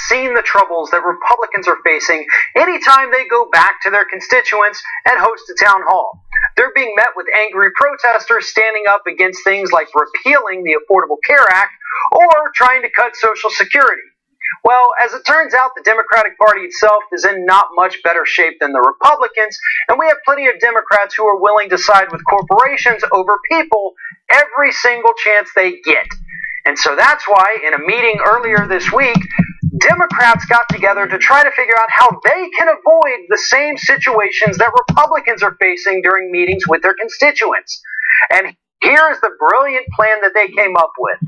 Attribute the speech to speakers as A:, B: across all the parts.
A: seen the troubles that Republicans are facing anytime they go back to their constituents and host a town hall. They're being met with angry protesters standing up against things like repealing the Affordable Care Act or trying to cut Social Security. Well, as it turns out, the Democratic Party itself is in not much better shape than the Republicans, and we have plenty of Democrats who are willing to side with corporations over people every single chance they get. And so that's why, in a meeting earlier this week, Democrats got together to try to figure out how they can avoid the same situations that Republicans are facing during meetings with their constituents. And here's the brilliant plan that they came up with.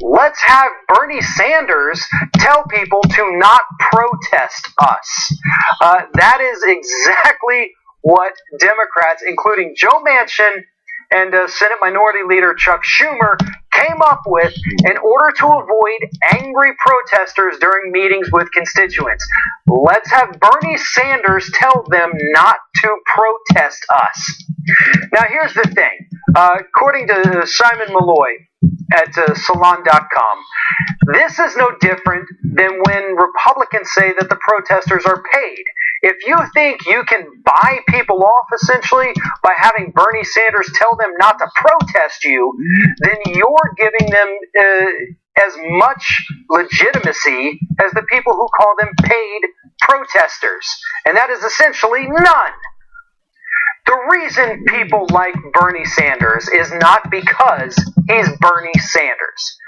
A: Let's have Bernie Sanders tell people to not protest us. That is exactly what Democrats, including Joe Manchin and Senate Minority Leader Chuck Schumer, came up with in order to avoid angry protesters during meetings with constituents. Let's have Bernie Sanders tell them not to protest us. Now, here's the thing. According to Simon Malloy at Salon.com, this is no different than when Republicans say that the protesters are paid. If you think you can buy people off, essentially, by having Bernie Sanders tell them not to protest you, then you're giving them as much legitimacy as the people who call them paid protesters. And that is essentially none. The reason people like Bernie Sanders is not because he's Bernie Sanders.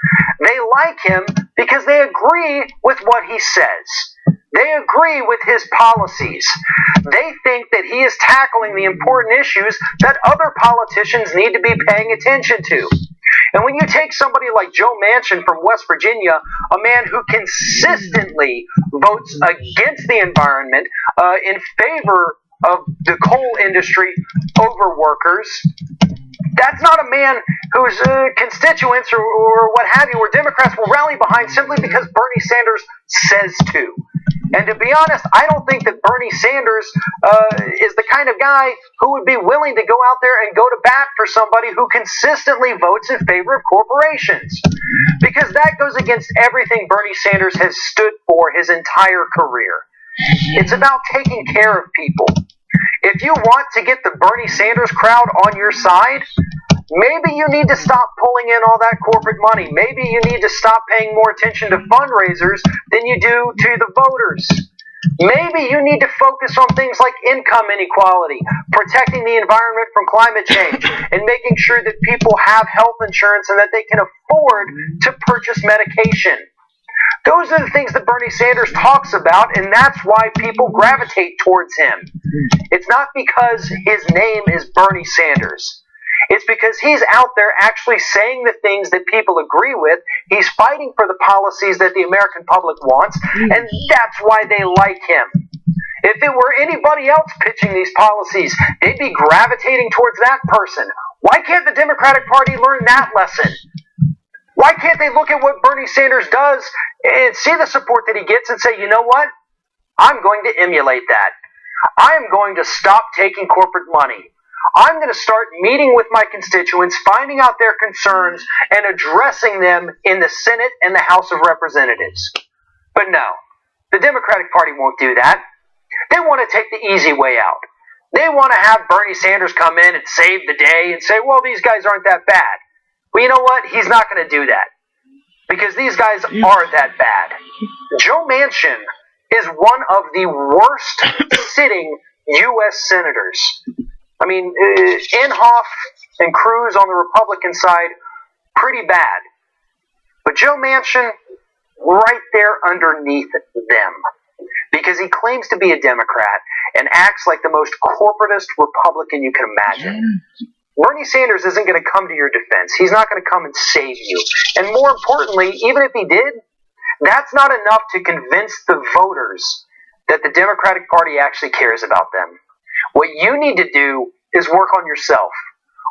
A: They like him because they agree with what he says. They agree with his policies. They think that he is tackling the important issues that other politicians need to be paying attention to. And when you take somebody like Joe Manchin from West Virginia, a man who consistently votes against the environment, in favor of the coal industry over workers, that's not a man whose constituents or what have you, or Democrats will rally behind simply because Bernie Sanders says to. And to be honest, I don't think that Bernie Sanders is the kind of guy who would be willing to go out there and go to bat for somebody who consistently votes in favor of corporations. Because that goes against everything Bernie Sanders has stood for his entire career. It's about taking care of people. If you want to get the Bernie Sanders crowd on your side, maybe you need to stop pulling in all that corporate money. Maybe you need to stop paying more attention to fundraisers than you do to the voters. Maybe you need to focus on things like income inequality, protecting the environment from climate change, and making sure that people have health insurance and that they can afford to purchase medication. Those are the things that Bernie Sanders talks about, and that's why people gravitate towards him. It's not because his name is Bernie Sanders. It's because he's out there actually saying the things that people agree with. He's fighting for the policies that the American public wants, and that's why they like him. If it were anybody else pitching these policies, they'd be gravitating towards that person. Why can't the Democratic Party learn that lesson? Why can't they look at what Bernie Sanders does and see the support that he gets and say, you know what? I'm going to emulate that. I am going to stop taking corporate money. I'm going to start meeting with my constituents, finding out their concerns, and addressing them in the Senate and the House of Representatives. But no, the Democratic Party won't do that. They want to take the easy way out. They want to have Bernie Sanders come in and save the day and say, well, these guys aren't that bad. Well, you know what? He's not going to do that. Because these guys are that bad. Joe Manchin is one of the worst sitting U.S. senators. I mean, Inhofe and Cruz on the Republican side, pretty bad. But Joe Manchin, right there underneath them. Because he claims to be a Democrat and acts like the most corporatist Republican you can imagine. Bernie Sanders isn't going to come to your defense. He's not going to come and save you. And more importantly, even if he did, that's not enough to convince the voters that the Democratic Party actually cares about them. What you need to do is work on yourself.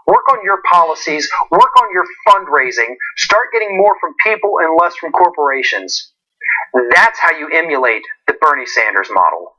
A: Work on your policies. Work on your fundraising. Start getting more from people and less from corporations. That's how you emulate the Bernie Sanders model.